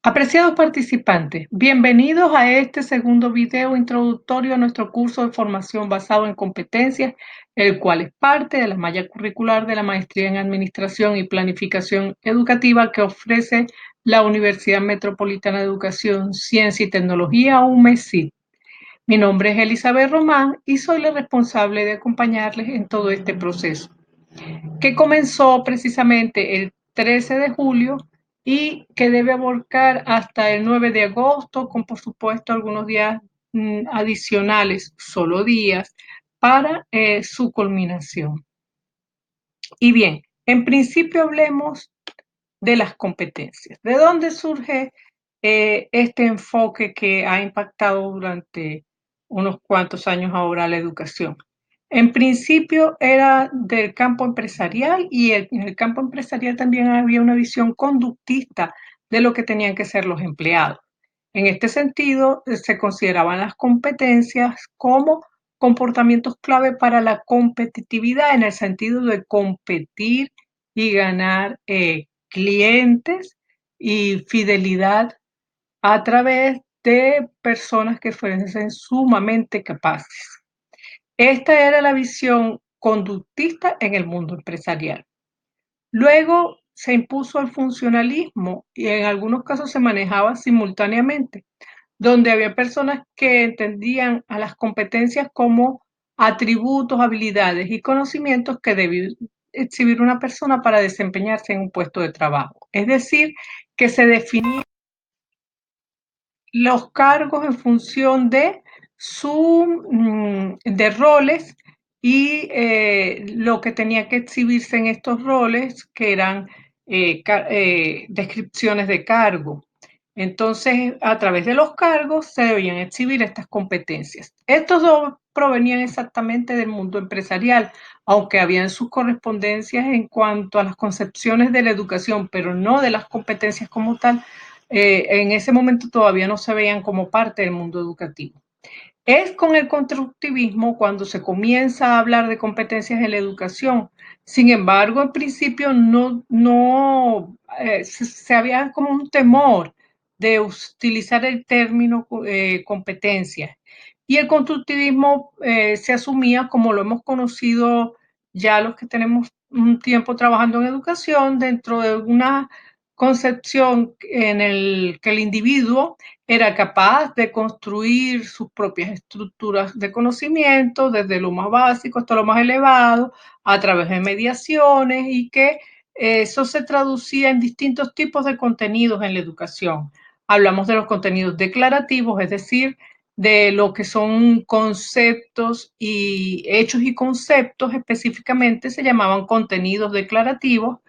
Apreciados participantes, bienvenidos a este segundo video introductorio a nuestro curso de formación basado en competencias, el cual es parte de la malla curricular de la Maestría en Administración y Planificación Educativa que ofrece la Universidad Metropolitana de Educación, Ciencia y Tecnología, UMESIT. Mi nombre es Elizabeth Román y soy la responsable de acompañarles en todo este proceso que comenzó precisamente el 13 de julio y que debe abarcar hasta el 9 de agosto, con por supuesto algunos días adicionales, solo días, para su culminación. Y bien, en principio hablemos de las competencias. ¿De dónde surge este enfoque que ha impactado durante unos cuantos años ahora la educación? En principio era del campo empresarial y en el campo empresarial también había una visión conductista de lo que tenían que ser los empleados. En este sentido, se consideraban las competencias como comportamientos clave para la competitividad en el sentido de competir y ganar clientes y fidelidad a través de personas que fuesen sumamente capaces. Esta era la visión conductista en el mundo empresarial. Luego se impuso el funcionalismo y en algunos casos se manejaba simultáneamente, donde había personas que entendían a las competencias como atributos, habilidades y conocimientos que debía exhibir una persona para desempeñarse en un puesto de trabajo. Es decir, que se definían los cargos en función de de roles y lo que tenía que exhibirse en estos roles, que eran descripciones de cargo. Entonces, a través de los cargos se debían exhibir estas competencias. Estos dos provenían exactamente del mundo empresarial, aunque habían sus correspondencias en cuanto a las concepciones de la educación, pero no de las competencias como tal. En ese momento todavía no se veían como parte del mundo educativo. Es con el constructivismo cuando se comienza a hablar de competencias en la educación. Sin embargo, en principio se había como un temor de utilizar el término competencias. Y el constructivismo se asumía como lo hemos conocido ya los que tenemos un tiempo trabajando en educación, dentro de una concepción en el que el individuo era capaz de construir sus propias estructuras de conocimiento, desde lo más básico hasta lo más elevado, a través de mediaciones y que eso se traducía en distintos tipos de contenidos en la educación. Hablamos de los contenidos declarativos, es decir, de lo que son conceptos y hechos y conceptos específicamente se llamaban contenidos declarativos.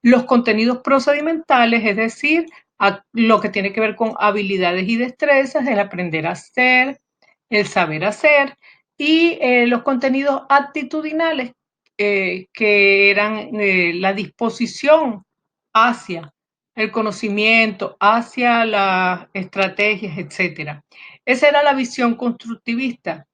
Los contenidos procedimentales, es decir, lo que tiene que ver con habilidades y destrezas, el aprender a hacer, el saber hacer, y los contenidos actitudinales, que eran la disposición hacia el conocimiento, hacia las estrategias, etcétera. Esa era la visión constructivista.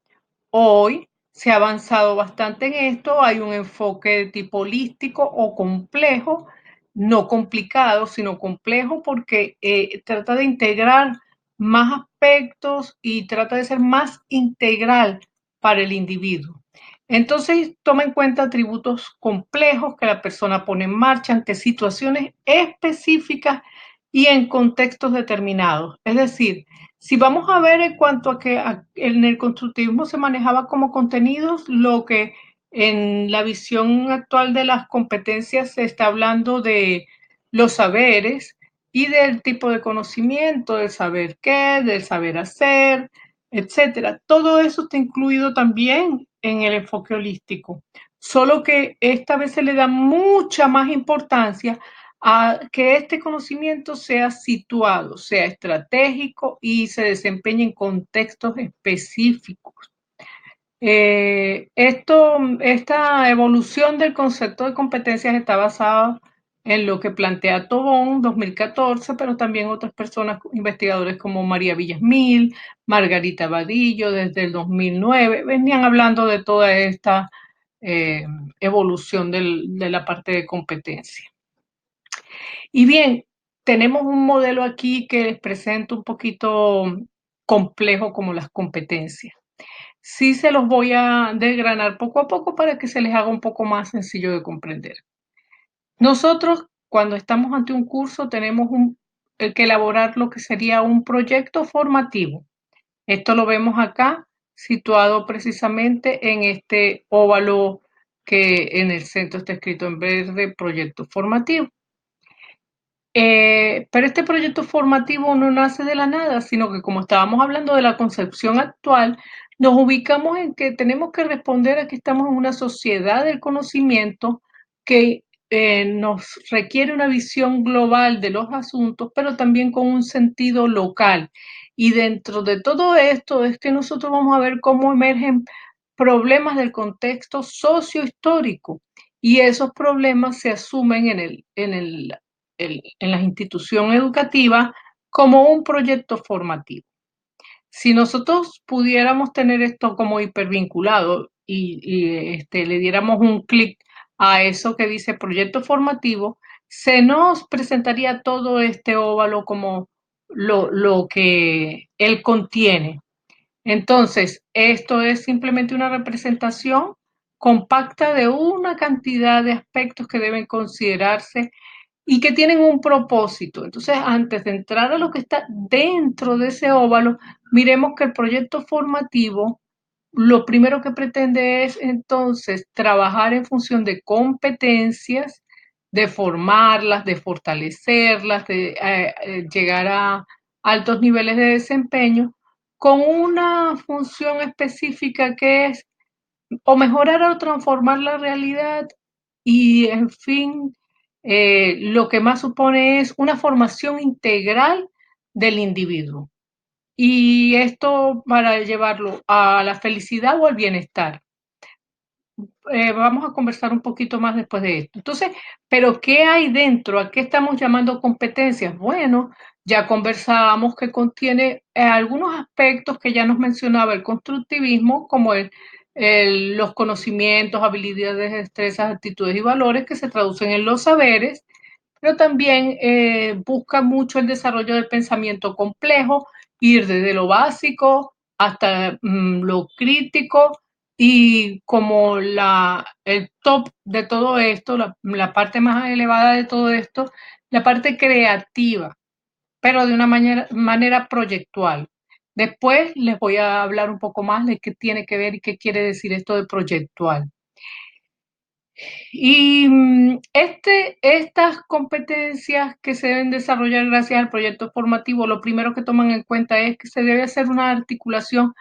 Hoy se ha avanzado bastante en esto, hay un enfoque de tipo holístico o complejo, no complicado, sino complejo porque trata de integrar más aspectos y trata de ser más integral para el individuo. Entonces, toma en cuenta atributos complejos que la persona pone en marcha ante situaciones específicas y en contextos determinados. Es decir, si vamos a ver en cuanto a que en el constructivismo se manejaba como contenidos, lo que en la visión actual de las competencias se está hablando de los saberes y del tipo de conocimiento, del saber qué, del saber hacer, etcétera. Todo eso está incluido también en el enfoque holístico, solo que esta vez se le da mucha más importancia a que este conocimiento sea situado, sea estratégico y se desempeñe en contextos específicos. Esta evolución del concepto de competencias está basada en lo que plantea Tobón 2014, pero también otras personas, investigadores como María Villasmil, Margarita Vadillo desde el 2009, venían hablando de toda esta evolución de la parte de competencia. Y bien, tenemos un modelo aquí que les presento un poquito complejo como las competencias. Sí se los voy a desgranar poco a poco para que se les haga un poco más sencillo de comprender. Nosotros, cuando estamos ante un curso, tenemos que elaborar lo que sería un proyecto formativo. Esto lo vemos acá, situado precisamente en este óvalo que en el centro está escrito en verde, proyecto formativo. Pero este proyecto formativo no nace de la nada, sino que como estábamos hablando de la concepción actual, nos ubicamos en que tenemos que responder a que estamos en una sociedad del conocimiento que nos requiere una visión global de los asuntos, pero también con un sentido local. Y dentro de todo esto es que nosotros vamos a ver cómo emergen problemas del contexto sociohistórico y esos problemas se asumen en la institución educativa como un proyecto formativo. Si nosotros pudiéramos tener esto como hipervinculado y le diéramos un clic a eso que dice proyecto formativo, se nos presentaría todo este óvalo como lo que él contiene. Entonces, esto es simplemente una representación compacta de una cantidad de aspectos que deben considerarse y que tienen un propósito. Entonces, antes de entrar a lo que está dentro de ese óvalo, miremos que el proyecto formativo lo primero que pretende es entonces trabajar en función de competencias, de formarlas, de fortalecerlas, de llegar a altos niveles de desempeño, con una función específica que es o mejorar o transformar la realidad y, en fin, lo que más supone es una formación integral del individuo. Y esto para llevarlo a la felicidad o al bienestar. Vamos a conversar un poquito más después de esto. Entonces, ¿pero qué hay dentro? ¿A qué estamos llamando competencias? Bueno, ya conversábamos que contiene algunos aspectos que ya nos mencionaba el constructivismo, como los conocimientos, habilidades, destrezas, actitudes y valores que se traducen en los saberes, pero también busca mucho el desarrollo del pensamiento complejo, ir desde lo básico hasta lo crítico y como el top de todo esto, la parte más elevada de todo esto, la parte creativa, pero de una manera proyectual. Después les voy a hablar un poco más de qué tiene que ver y qué quiere decir esto de proyectual. Y estas competencias que se deben desarrollar gracias al proyecto formativo, lo primero que toman en cuenta es que se debe hacer una articulación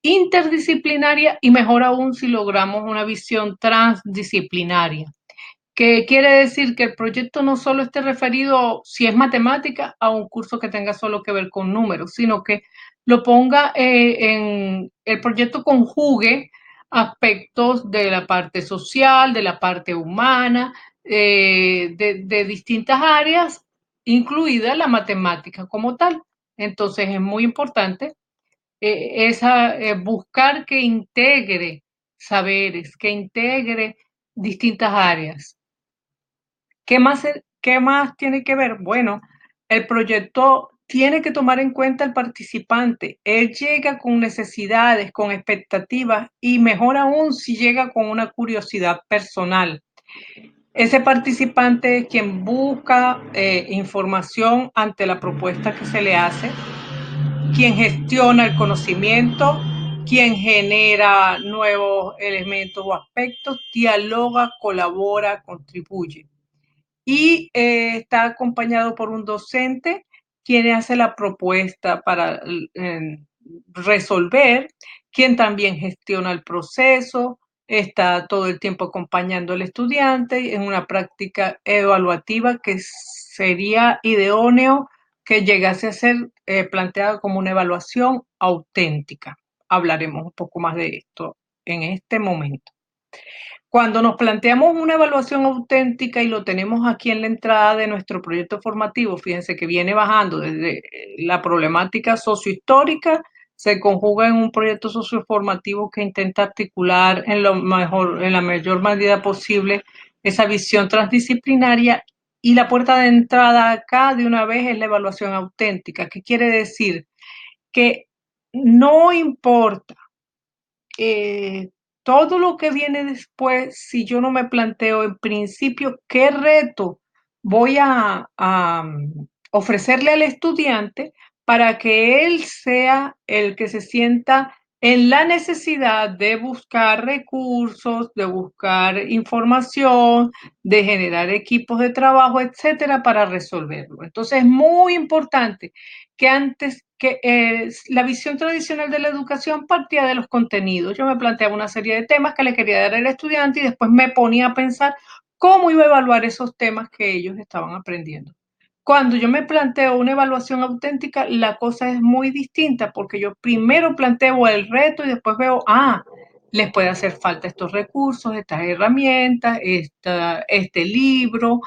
interdisciplinaria y mejor aún si logramos una visión transdisciplinaria. Que quiere decir que el proyecto no solo esté referido, si es matemática, a un curso que tenga solo que ver con números, sino que lo ponga en el proyecto conjugue aspectos de la parte social, de la parte humana, de distintas áreas, incluida la matemática como tal. Entonces es muy importante buscar que integre saberes, que integre distintas áreas. ¿Qué más tiene que ver? Bueno, el proyecto tiene que tomar en cuenta al participante. Él llega con necesidades, con expectativas y mejor aún si llega con una curiosidad personal. Ese participante es quien busca información ante la propuesta que se le hace, quien gestiona el conocimiento, quien genera nuevos elementos o aspectos, dialoga, colabora, contribuye y está acompañado por un docente quien hace la propuesta para resolver, quien también gestiona el proceso, está todo el tiempo acompañando al estudiante en una práctica evaluativa que sería idóneo que llegase a ser planteada como una evaluación auténtica. Hablaremos un poco más de esto en este momento. Cuando nos planteamos una evaluación auténtica y lo tenemos aquí en la entrada de nuestro proyecto formativo, fíjense que viene bajando desde la problemática sociohistórica, se conjuga en un proyecto socioformativo que intenta articular en la mayor medida posible esa visión transdisciplinaria Y la puerta de entrada acá de una vez es la evaluación auténtica. ¿Qué quiere decir? Que no importa eh, todo lo que viene después, si yo no me planteo en principio qué reto voy a ofrecerle al estudiante para que él sea el que se sienta en la necesidad de buscar recursos, de buscar información, de generar equipos de trabajo, etcétera, para resolverlo. Entonces es muy importante que antes que la visión tradicional de la educación partía de los contenidos. Yo me planteaba una serie de temas que le quería dar al estudiante y después me ponía a pensar cómo iba a evaluar esos temas que ellos estaban aprendiendo. Cuando yo me planteo una evaluación auténtica, la cosa es muy distinta porque yo primero planteo el reto y después veo, les puede hacer falta estos recursos, estas herramientas, este libro,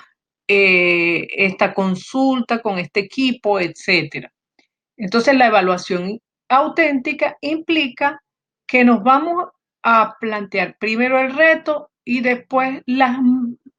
esta consulta con este equipo, etcétera. Entonces, la evaluación auténtica implica que nos vamos a plantear primero el reto y después las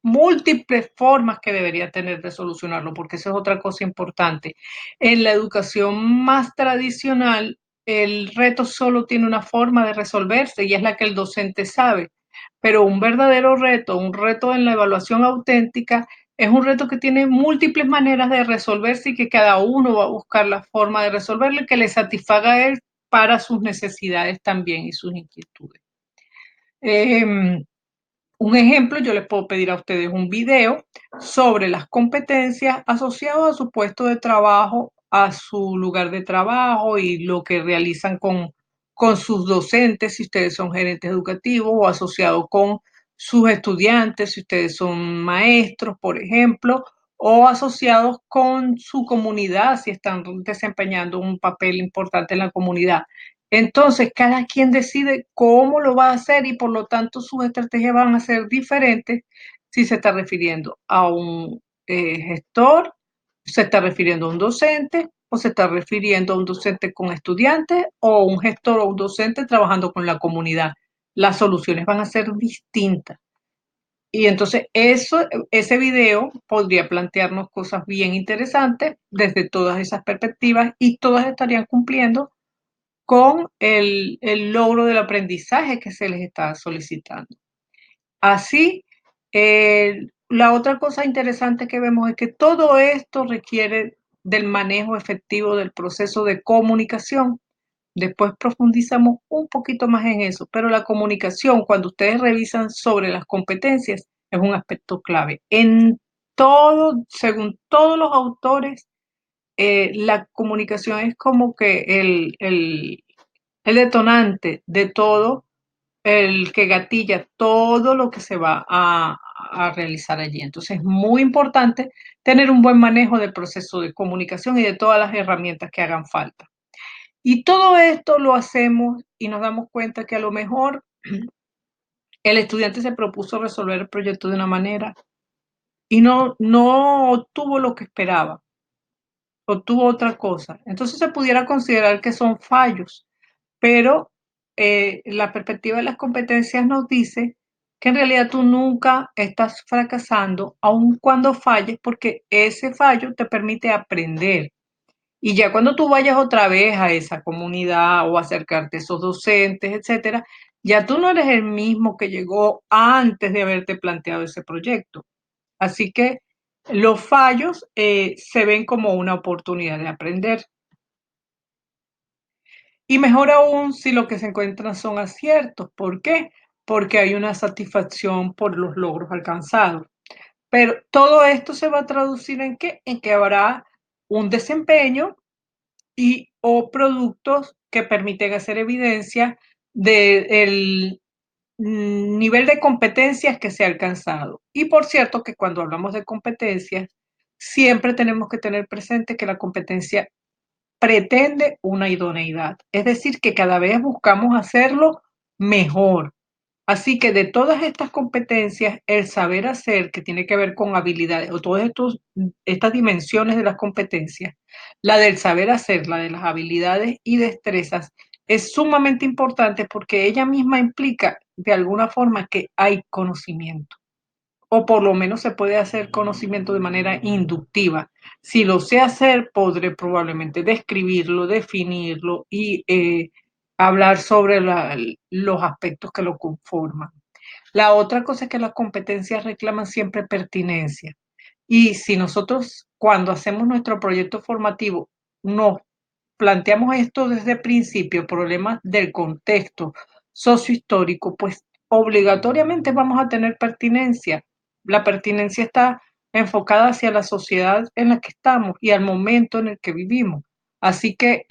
múltiples formas que debería tener de solucionarlo, porque eso es otra cosa importante. En la educación más tradicional, el reto solo tiene una forma de resolverse y es la que el docente sabe. Pero un verdadero reto, un reto en la evaluación auténtica, es un reto que tiene múltiples maneras de resolverse y que cada uno va a buscar la forma de resolverlo y que le satisfaga a él para sus necesidades también y sus inquietudes. Em, un ejemplo, yo les puedo pedir a ustedes un video sobre las competencias asociadas a su puesto de trabajo, a su lugar de trabajo y lo que realizan con sus docentes, si ustedes son gerentes educativos, o asociado con sus estudiantes, si ustedes son maestros, por ejemplo, o asociados con su comunidad, si están desempeñando un papel importante en la comunidad. Entonces, cada quien decide cómo lo va a hacer y por lo tanto sus estrategias van a ser diferentes si se está refiriendo a un gestor, se está refiriendo a un docente o se está refiriendo a un docente con estudiantes o un gestor o un docente trabajando con la comunidad. Las soluciones van a ser distintas. Y entonces ese video podría plantearnos cosas bien interesantes desde todas esas perspectivas y todas estarían cumpliendo con el logro del aprendizaje que se les está solicitando. Así, la otra cosa interesante que vemos es que todo esto requiere del manejo efectivo del proceso de comunicación. Después profundizamos un poquito más en eso, pero la comunicación, cuando ustedes revisan sobre las competencias, es un aspecto clave. En todo, según todos los autores, la comunicación es como que el detonante de todo, el que gatilla todo lo que se va a realizar allí. Entonces es muy importante tener un buen manejo del proceso de comunicación y de todas las herramientas que hagan falta. Y todo esto lo hacemos y nos damos cuenta que a lo mejor el estudiante se propuso resolver el proyecto de una manera y no obtuvo lo que esperaba, obtuvo otra cosa. Entonces se pudiera considerar que son fallos. Pero la perspectiva de las competencias nos dice que en realidad tú nunca estás fracasando, aun cuando falles, porque ese fallo te permite aprender. Y ya cuando tú vayas otra vez a esa comunidad o acercarte a esos docentes, etcétera, ya tú no eres el mismo que llegó antes de haberte planteado ese proyecto. Así que los fallos se ven como una oportunidad de aprender. Y mejor aún si lo que se encuentran son aciertos. ¿Por qué? Porque hay una satisfacción por los logros alcanzados. Pero todo esto se va a traducir en qué? En que habrá un desempeño y o productos que permiten hacer evidencia del nivel de competencias que se ha alcanzado. Y por cierto que cuando hablamos de competencias, siempre tenemos que tener presente que la competencia pretende una idoneidad, es decir, que cada vez buscamos hacerlo mejor. Así que de todas estas competencias, el saber hacer, que tiene que ver con habilidades, o todas estas dimensiones de las competencias, la del saber hacer, la de las habilidades y destrezas, es sumamente importante porque ella misma implica de alguna forma que hay conocimiento. o por lo menos se puede hacer conocimiento de manera inductiva. Si lo sé hacer, podré probablemente describirlo, definirlo y hablar sobre los aspectos que lo conforman. La otra cosa es que las competencias reclaman siempre pertinencia. Y si nosotros, cuando hacemos nuestro proyecto formativo, nos planteamos esto desde el principio, problemas del contexto sociohistórico, pues obligatoriamente vamos a tener pertinencia. La pertinencia está enfocada hacia la sociedad en la que estamos y al momento en el que vivimos. Así que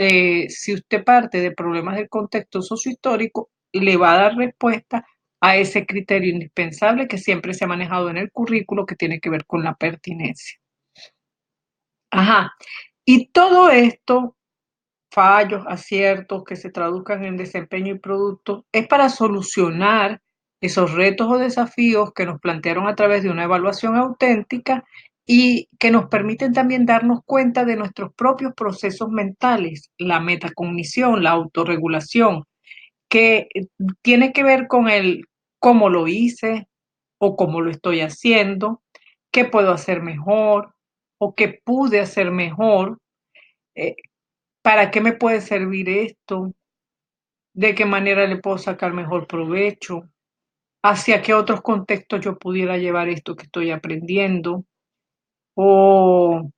si usted parte de problemas del contexto sociohistórico, le va a dar respuesta a ese criterio indispensable que siempre se ha manejado en el currículo que tiene que ver con la pertinencia. Ajá. Y todo esto, fallos, aciertos que se traduzcan en desempeño y producto, es para solucionar esos retos o desafíos que nos plantearon a través de una evaluación auténtica y que nos permiten también darnos cuenta de nuestros propios procesos mentales, la metacognición, la autorregulación, que tiene que ver con el cómo lo hice o cómo lo estoy haciendo, qué puedo hacer mejor o qué pude hacer mejor, eh, para qué me puede servir esto, de qué manera le puedo sacar mejor provecho, hacia qué otros contextos yo pudiera llevar esto que estoy aprendiendo o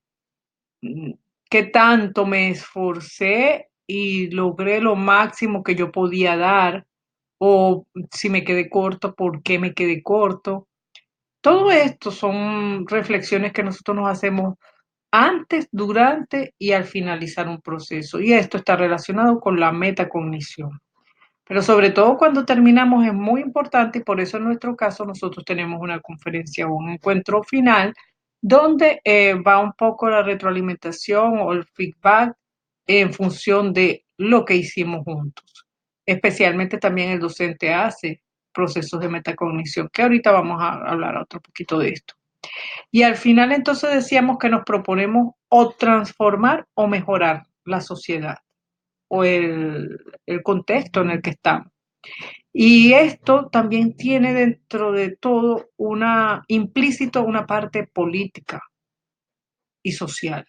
mm, qué tanto me esforcé y logré lo máximo que yo podía dar o si me quedé corto, ¿por qué me quedé corto? Todo esto son reflexiones que nosotros nos hacemos antes, durante y al finalizar un proceso. Y esto está relacionado con la metacognición. Pero sobre todo cuando terminamos es muy importante y por eso en nuestro caso nosotros tenemos una conferencia o un encuentro final donde va un poco la retroalimentación o el feedback en función de lo que hicimos juntos. Especialmente también el docente hace procesos de metacognición, que ahorita vamos a hablar otro poquito de esto. Y al final entonces decíamos que nos proponemos o transformar o mejorar la sociedad o el contexto en el que estamos. Y esto también tiene dentro de todo una implícito una parte política y social.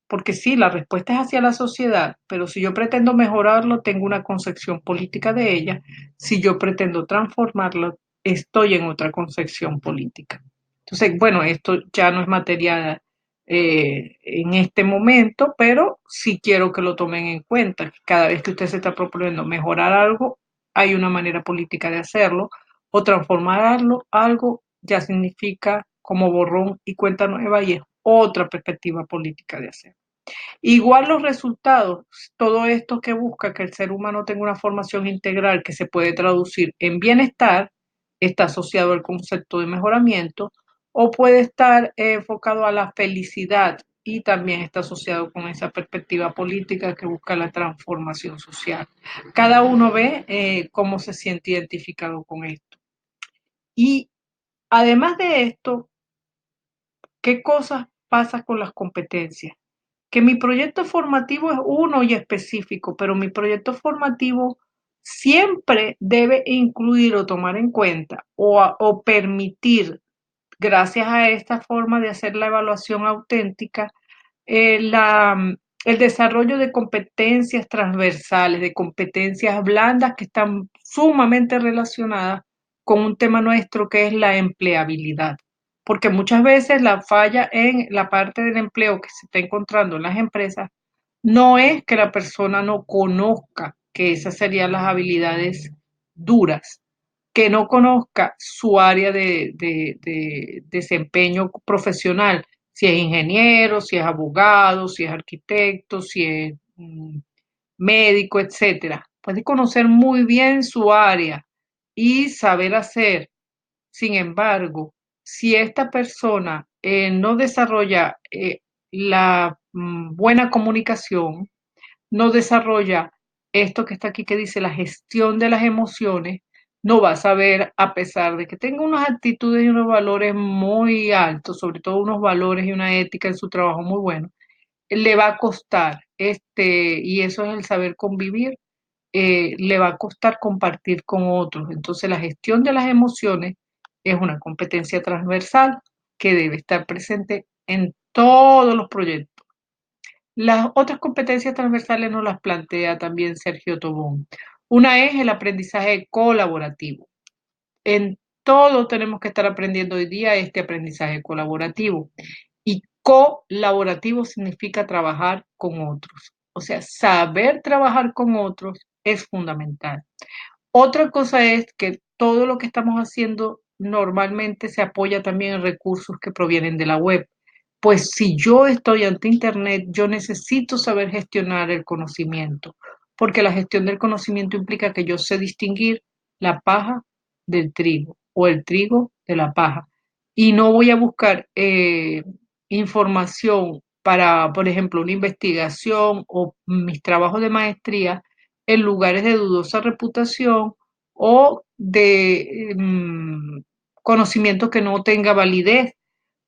Porque sí, la respuesta es hacia la sociedad, pero si yo pretendo mejorarlo, tengo una concepción política de ella. Si yo pretendo transformarlo, estoy en otra concepción política. Entonces, bueno, esto ya no es materia en este momento, pero sí quiero que lo tomen en cuenta. Cada vez que usted se está proponiendo mejorar algo, hay una manera política de hacerlo, o transformarlo algo ya significa como borrón y cuenta nueva y es otra perspectiva política de hacer. Igual los resultados, todo esto que busca que el ser humano tenga una formación integral que se puede traducir en bienestar, está asociado al concepto de mejoramiento, o puede estar enfocado a la felicidad y también está asociado con esa perspectiva política que busca la transformación social. Cada uno ve cómo se siente identificado con esto. Y además de esto, ¿qué cosas pasa con las competencias? Que mi proyecto formativo es uno y específico, pero mi proyecto formativo siempre debe incluir o tomar en cuenta o permitir, gracias a esta forma de hacer la evaluación auténtica, el desarrollo de competencias transversales, de competencias blandas que están sumamente relacionadas con un tema nuestro que es la empleabilidad. Porque muchas veces la falla en la parte del empleo que se está encontrando en las empresas no es que la persona no conozca que esas serían las habilidades duras, que no conozca su área de desempeño profesional, si es ingeniero, si es abogado, si es arquitecto, si es médico, etcétera. Puede conocer muy bien su área y saber hacer. Sin embargo, si esta persona no desarrolla la buena comunicación, no desarrolla esto que está aquí que dice la gestión de las emociones, no va a saber, a pesar de que tenga unas actitudes y unos valores muy altos, sobre todo unos valores y una ética en su trabajo muy buenos, le va a costar, y eso es el saber convivir, le va a costar compartir con otros. Entonces, la gestión de las emociones es una competencia transversal que debe estar presente en todos los proyectos. Las otras competencias transversales nos las plantea también Sergio Tobón. Una es el aprendizaje colaborativo. En todo tenemos que estar aprendiendo hoy día este aprendizaje colaborativo. Y colaborativo significa trabajar con otros. O sea, saber trabajar con otros es fundamental. Otra cosa es que todo lo que estamos haciendo normalmente se apoya también en recursos que provienen de la web. Pues si yo estoy ante Internet, yo necesito saber gestionar el conocimiento, porque la gestión del conocimiento implica que yo sé distinguir la paja del trigo o el trigo de la paja. Y no voy a buscar información para, por ejemplo, una investigación o mis trabajos de maestría en lugares de dudosa reputación o de conocimiento que no tenga validez,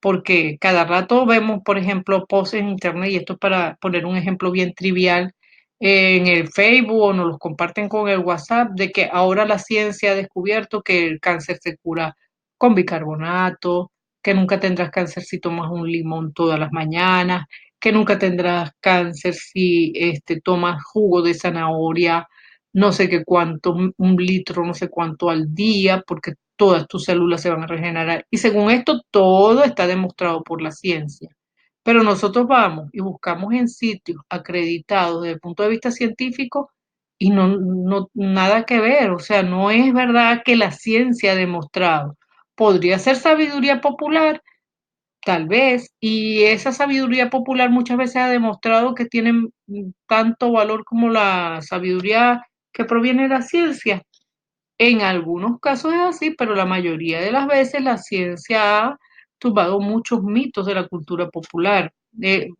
porque cada rato vemos, por ejemplo, posts en internet, y esto es para poner un ejemplo bien trivial, en el Facebook o nos los comparten con el WhatsApp, de que ahora la ciencia ha descubierto que el cáncer se cura con bicarbonato, que nunca tendrás cáncer si tomas un limón todas las mañanas, que nunca tendrás cáncer si tomas jugo de zanahoria, no sé qué cuánto, un litro, no sé cuánto al día, porque todas tus células se van a regenerar. Y según esto, todo está demostrado por la ciencia. Pero nosotros vamos y buscamos en sitios acreditados desde el punto de vista científico y nada que ver. O sea, no es verdad que la ciencia ha demostrado. Podría ser sabiduría popular, tal vez, y esa sabiduría popular muchas veces ha demostrado que tiene tanto valor como la sabiduría que proviene de la ciencia. En algunos casos es así, pero la mayoría de las veces la ciencia ha tumbado muchos mitos de la cultura popular, de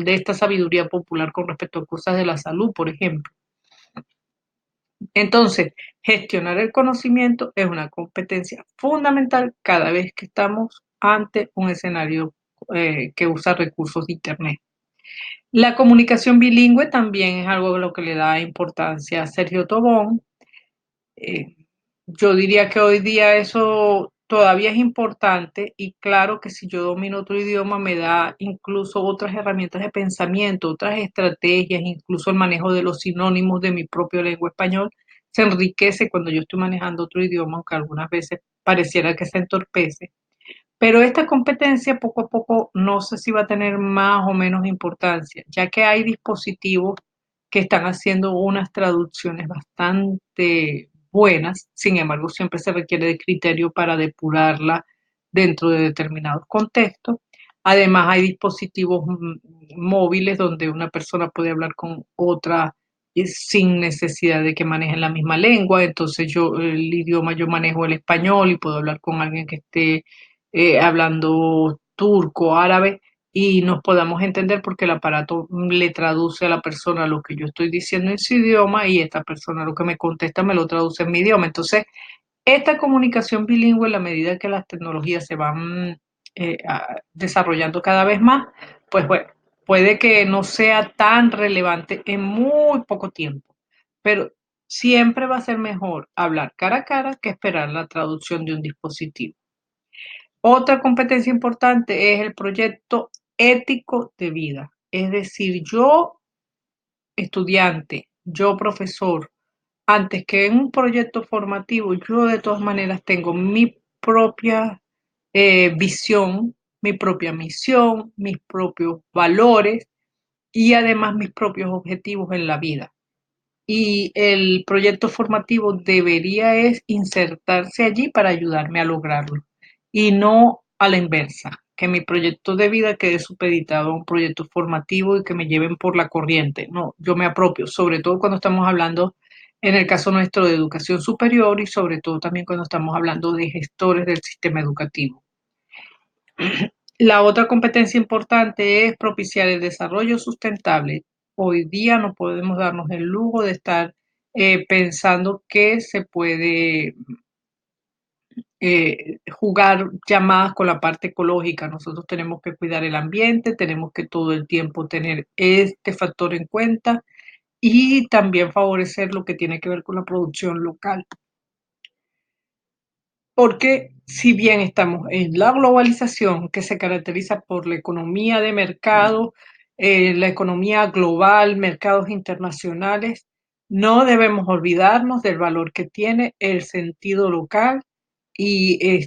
esta sabiduría popular con respecto a cosas de la salud, por ejemplo. Entonces, gestionar el conocimiento es una competencia fundamental cada vez que estamos ante un escenario que usa recursos de Internet. La comunicación bilingüe también es algo de lo que le da importancia a Sergio Tobón. Eh, yo diría que hoy día eso todavía es importante, y claro que si yo domino otro idioma me da incluso otras herramientas de pensamiento, otras estrategias, incluso el manejo de los sinónimos de mi propio lengua español se enriquece cuando yo estoy manejando otro idioma, aunque algunas veces pareciera que se entorpece. Pero esta competencia poco a poco no sé si va a tener más o menos importancia, ya que hay dispositivos que están haciendo unas traducciones bastante buenas. Sin embargo, siempre se requiere de criterio para depurarla dentro de determinados contextos. Además, hay dispositivos móviles donde una persona puede hablar con otra sin necesidad de que manejen la misma lengua. Entonces el idioma, yo manejo el español y puedo hablar con alguien que esté hablando turco, árabe, y nos podamos entender porque el aparato le traduce a la persona lo que yo estoy diciendo en su idioma, y esta persona lo que me contesta me lo traduce en mi idioma. Entonces, esta comunicación bilingüe, en la medida que las tecnologías se van desarrollando cada vez más, pues bueno, puede que no sea tan relevante en muy poco tiempo, pero siempre va a ser mejor hablar cara a cara que esperar la traducción de un dispositivo. Otra competencia importante es el proyecto ético de vida. Es decir, yo estudiante, yo profesor, antes que en un proyecto formativo, yo de todas maneras tengo mi propia visión, mi propia misión, mis propios valores y además mis propios objetivos en la vida. Y el proyecto formativo debería es insertarse allí para ayudarme a lograrlo, y no a la inversa, que mi proyecto de vida quede supeditado a un proyecto formativo y que me lleven por la corriente. No, yo me apropio, sobre todo cuando estamos hablando, en el caso nuestro, de educación superior, y sobre todo también cuando estamos hablando de gestores del sistema educativo. La otra competencia importante es propiciar el desarrollo sustentable. Hoy día no podemos darnos el lujo de estar pensando que se puede jugar llamadas con la parte ecológica. Nosotros tenemos que cuidar el ambiente, tenemos que todo el tiempo tener este factor en cuenta y también favorecer lo que tiene que ver con la producción local. Porque Si bien estamos en la globalización, que se caracteriza por la economía de mercado, la economía global, mercados internacionales, no debemos olvidarnos del valor que tiene el sentido local. Y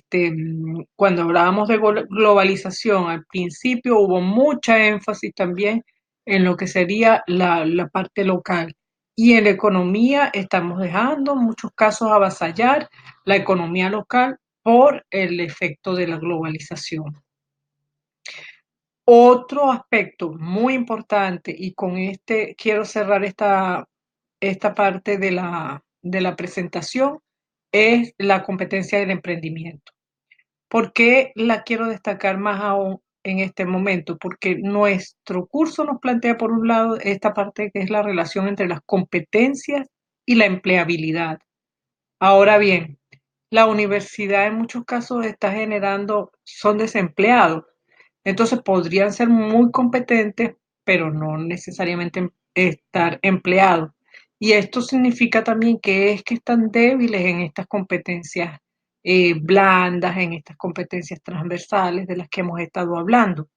cuando hablábamos de globalización, al principio hubo mucha énfasis también en lo que sería la parte local. Y en la economía estamos dejando en muchos casos avasallar la economía local por el efecto de la globalización. Otro aspecto muy importante, y con este quiero cerrar esta parte de la presentación, es la competencia del emprendimiento. ¿Por qué la quiero destacar más aún en este momento? Porque nuestro curso nos plantea, por un lado, esta parte que es la relación entre las competencias y la empleabilidad. Ahora bien, la universidad en muchos casos está generando, son desempleados. Entonces podrían ser muy competentes, pero no necesariamente estar empleados. Y esto significa también que es que están débiles en estas competencias blandas, en estas competencias transversales de las que hemos estado hablando.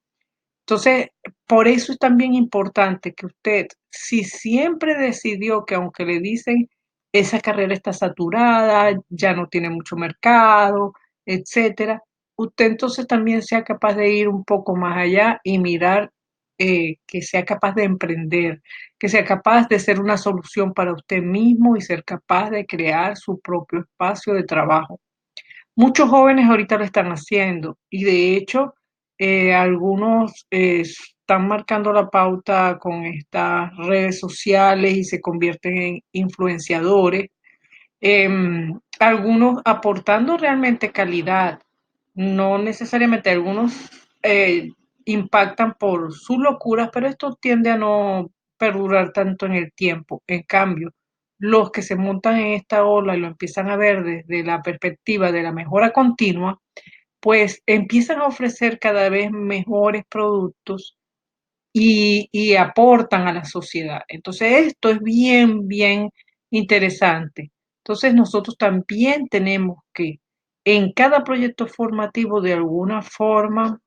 Entonces, por eso es también importante que usted, si siempre decidió que aunque le dicen esa carrera está saturada, ya no tiene mucho mercado, etcétera, usted entonces también sea capaz de ir un poco más allá y mirar, que sea capaz de emprender, que sea capaz de ser una solución para usted mismo y ser capaz de crear su propio espacio de trabajo. Muchos jóvenes ahorita lo están haciendo y de hecho algunos están marcando la pauta con estas redes sociales y se convierten en influenciadores, algunos aportando realmente calidad, no necesariamente algunos eh, impactan por sus locuras, pero esto tiende a no perdurar tanto en el tiempo. En cambio, los que se montan en esta ola y lo empiezan a ver desde la perspectiva de la mejora continua, pues empiezan a ofrecer cada vez mejores productos y aportan a la sociedad. Entonces, esto es bien, bien interesante. Entonces, nosotros también tenemos que, en cada proyecto formativo, de alguna forma,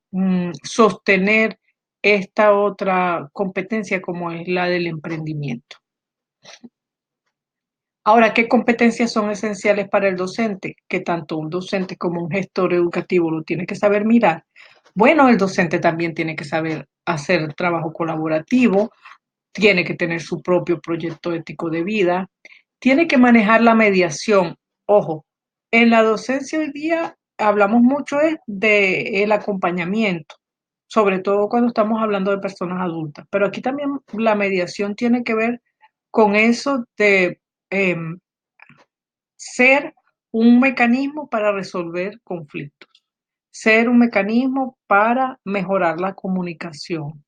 sostener esta otra competencia como es la del emprendimiento. Ahora, ¿qué competencias son esenciales para el docente? Que tanto un docente como un gestor educativo lo tiene que saber mirar. Bueno, el docente también tiene que saber hacer trabajo colaborativo, tiene que tener su propio proyecto ético de vida, tiene que manejar la mediación. Ojo, en la docencia hoy día hablamos mucho es de el acompañamiento, sobre todo cuando estamos hablando de personas adultas, pero aquí también la mediación tiene que ver con eso de em, ser un mecanismo para resolver conflictos, ser un mecanismo para mejorar la comunicación,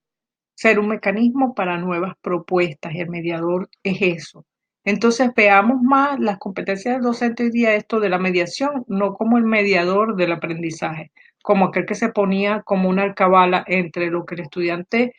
ser un mecanismo para nuevas propuestas, y el mediador es eso. Entonces veamos más las competencias del docente hoy día, esto de la mediación, no como el mediador del aprendizaje, como aquel que se ponía como una alcabala entre lo que el estudiante,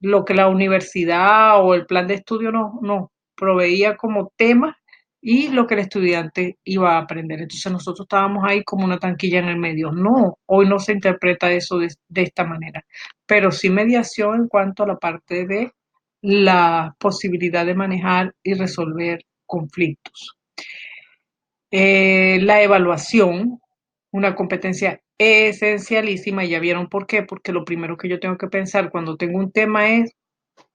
lo que la universidad o el plan de estudio nos proveía como temas y lo que el estudiante iba a aprender. Entonces nosotros estábamos ahí como una tanquilla en el medio. No, hoy no se interpreta eso de esta manera, pero sí mediación en cuanto a la parte de la posibilidad de manejar y resolver conflictos. La evaluación, una competencia esencialísima, y ya vieron por qué, porque lo primero que yo tengo que pensar cuando tengo un tema es,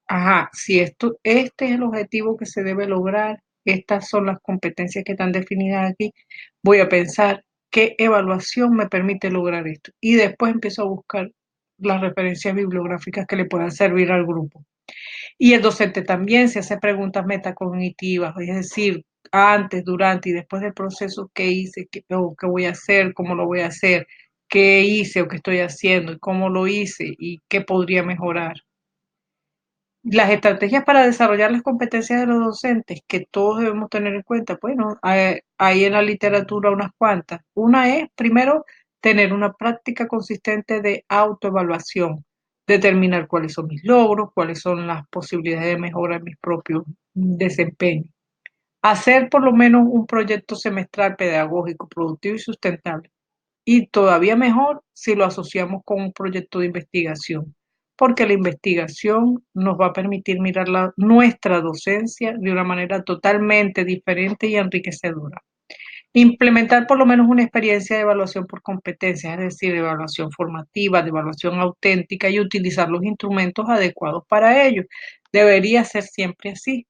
ajá, si este es el objetivo que se debe lograr, estas son las competencias que están definidas aquí, voy a pensar qué evaluación me permite lograr esto. Y después empiezo a buscar las referencias bibliográficas que le puedan servir al grupo. Y el docente también se hace preguntas metacognitivas, es decir, antes, durante y después del proceso, ¿qué hice? ¿Qué voy a hacer? ¿Cómo lo voy a hacer? ¿Qué hice o qué estoy haciendo? ¿Y cómo lo hice? ¿Y qué podría mejorar? Las estrategias para desarrollar las competencias de los docentes que todos debemos tener en cuenta, bueno, hay en la literatura unas cuantas. Una es, primero, tener una práctica consistente de autoevaluación, determinar cuáles son mis logros, cuáles son las posibilidades de mejora en mis propios desempeños. Hacer por lo menos un proyecto semestral pedagógico, productivo y sustentable. Y todavía mejor si lo asociamos con un proyecto de investigación, porque la investigación nos va a permitir mirar nuestra docencia de una manera totalmente diferente y enriquecedora. Implementar por lo menos una experiencia de evaluación por competencias, es decir, de evaluación formativa, de evaluación auténtica y utilizar los instrumentos adecuados para ello. Debería ser siempre así.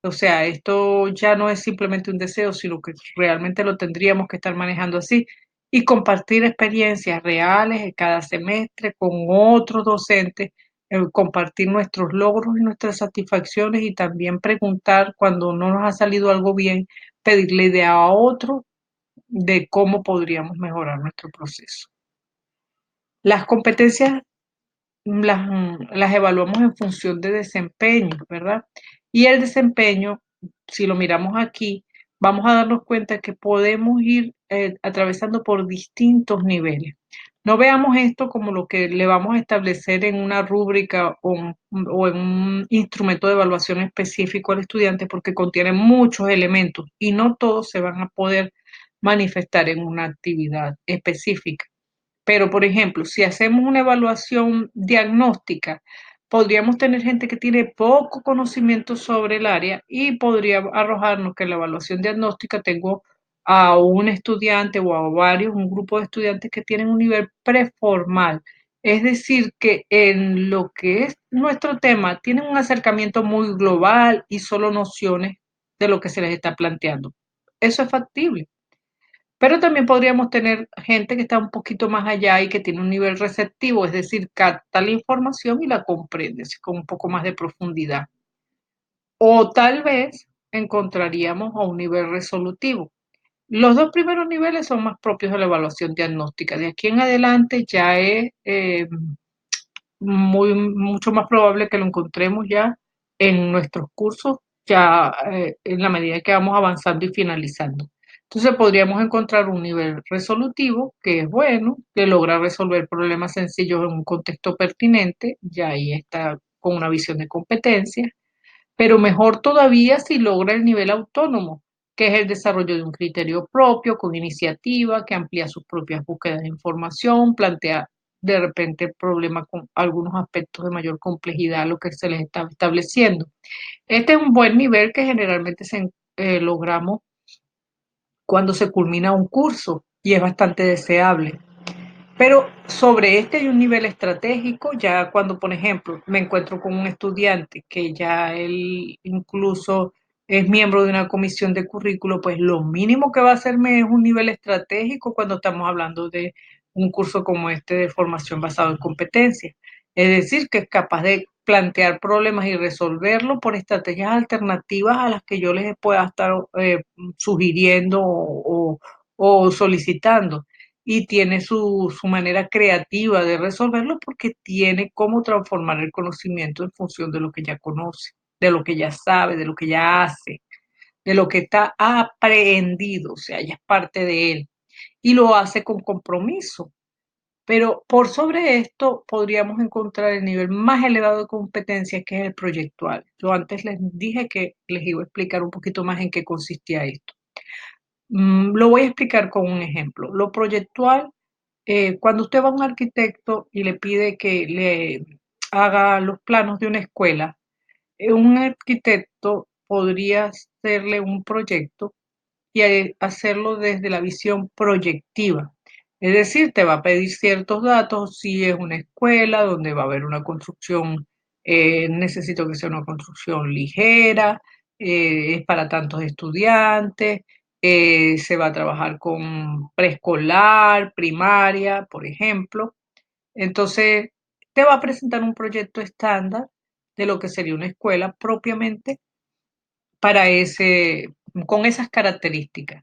O sea, esto ya no es simplemente un deseo, sino que realmente lo tendríamos que estar manejando así y compartir experiencias reales en cada semestre con otros docentes, compartir nuestros logros y nuestras satisfacciones y también preguntar cuando no nos ha salido algo bien, pedirle idea a otro de cómo podríamos mejorar nuestro proceso. Las competencias las evaluamos en función de desempeño, ¿verdad? Y el desempeño, si lo miramos aquí, vamos a darnos cuenta que podemos ir atravesando por distintos niveles. No veamos esto como lo que le vamos a establecer en una rúbrica o en un instrumento de evaluación específico al estudiante porque contiene muchos elementos y no todos se van a poder manifestar en una actividad específica. Pero, por ejemplo, si hacemos una evaluación diagnóstica, podríamos tener gente que tiene poco conocimiento sobre el área y podría arrojarnos que en la evaluación diagnóstica tengo a un estudiante o a varios, un grupo de estudiantes que tienen un nivel preformal. Es decir, que en lo que es nuestro tema tienen un acercamiento muy global y solo nociones de lo que se les está planteando. Eso es factible. Pero también podríamos tener gente que está un poquito más allá y que tiene un nivel receptivo, es decir, capta la información y la comprende así con un poco más de profundidad. O tal vez encontraríamos a un nivel resolutivo. Los dos primeros niveles son más propios de la evaluación diagnóstica. De aquí en adelante ya es mucho más probable que lo encontremos ya en nuestros cursos, ya en la medida que vamos avanzando y finalizando. Entonces podríamos encontrar un nivel resolutivo que es bueno, que logra resolver problemas sencillos en un contexto pertinente, ya ahí está con una visión de competencia, pero mejor todavía si logra el nivel autónomo, que es el desarrollo de un criterio propio, con iniciativa, que amplía sus propias búsquedas de información, plantea de repente problemas con algunos aspectos de mayor complejidad a lo que se les está estableciendo. Este es un buen nivel que generalmente logramos cuando se culmina un curso y es bastante deseable. Pero sobre este hay un nivel estratégico, ya cuando, por ejemplo, me encuentro con un estudiante que ya él incluso es miembro de una comisión de currículo, pues lo mínimo que va a hacerme es un nivel estratégico cuando estamos hablando de un curso como este de formación basado en competencias. Es decir, que es capaz de plantear problemas y resolverlo por estrategias alternativas a las que yo les pueda estar sugiriendo o solicitando y tiene su manera creativa de resolverlo porque tiene cómo transformar el conocimiento en función de lo que ya conoce, de lo que ya sabe, de lo que ya hace, de lo que está aprendido, o sea, ya es parte de él y lo hace con compromiso. Pero por sobre esto podríamos encontrar el nivel más elevado de competencia que es el proyectual. Yo antes les dije que les iba a explicar un poquito más en qué consistía esto. Lo voy a explicar con un ejemplo. Lo proyectual cuando usted va a un arquitecto y le pide que le haga los planos de una escuela, un arquitecto podría hacerle un proyecto y hacerlo desde la visión proyectiva. Es decir, te va a pedir ciertos datos, si es una escuela donde va a haber una construcción, necesito que sea una construcción ligera, es para tantos estudiantes, se va a trabajar con preescolar, primaria, por ejemplo. Entonces, te va a presentar un proyecto estándar de lo que sería una escuela propiamente para con esas características.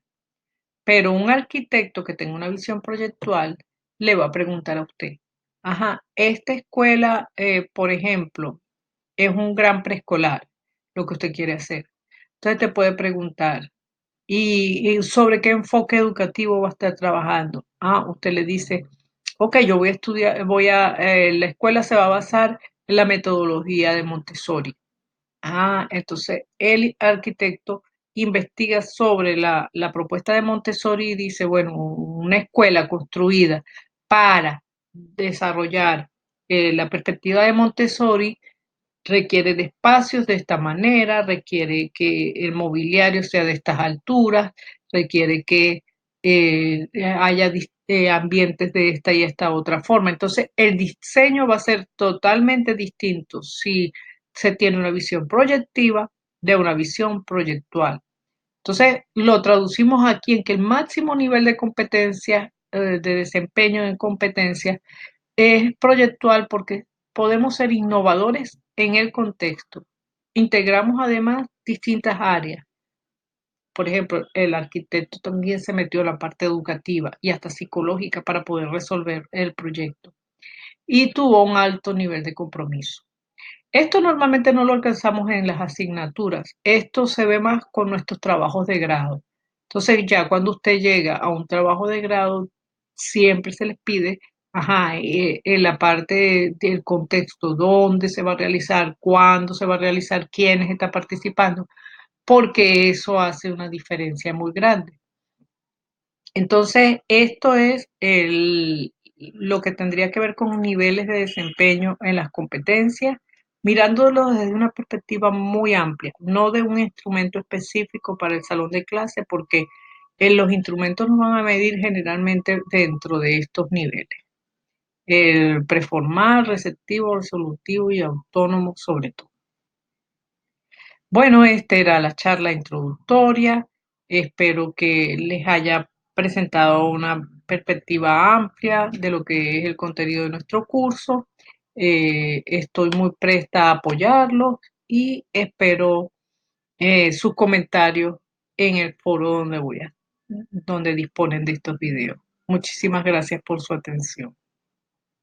Pero un arquitecto que tenga una visión proyectual le va a preguntar a usted, ajá, esta escuela, por ejemplo, es un gran preescolar, lo que usted quiere hacer. Entonces te puede preguntar, ¿y sobre qué enfoque educativo va a estar trabajando? Ah, usted le dice, ok, yo voy a estudiar, la escuela se va a basar en la metodología de Montessori. Ah, entonces el arquitecto investiga sobre la propuesta de Montessori y dice, bueno, una escuela construida para desarrollar la perspectiva de Montessori requiere de espacios de esta manera, requiere que el mobiliario sea de estas alturas, requiere que haya ambientes de esta y esta otra forma. Entonces, el diseño va a ser totalmente distinto si se tiene una visión proyectiva de una visión proyectual. Entonces, lo traducimos aquí en que el máximo nivel de competencia, de desempeño en competencia, es proyectual porque podemos ser innovadores en el contexto. Integramos además distintas áreas. Por ejemplo, el arquitecto también se metió en la parte educativa y hasta psicológica para poder resolver el proyecto. Y tuvo un alto nivel de compromiso. Esto normalmente no lo alcanzamos en las asignaturas. Esto se ve más con nuestros trabajos de grado. Entonces, ya cuando usted llega a un trabajo de grado, siempre se les pide, ajá, en la parte del contexto, dónde se va a realizar, cuándo se va a realizar, quiénes están participando, porque eso hace una diferencia muy grande. Entonces, esto es lo que tendría que ver con niveles de desempeño en las competencias, mirándolo desde una perspectiva muy amplia, no de un instrumento específico para el salón de clase, porque los instrumentos nos van a medir generalmente dentro de estos niveles. El preformal, receptivo, resolutivo y autónomo sobre todo. Bueno, esta era la charla introductoria. Espero que les haya presentado una perspectiva amplia de lo que es el contenido de nuestro curso. Estoy muy presta a apoyarlo y espero sus comentarios en el foro donde donde disponen de estos videos. Muchísimas gracias por su atención.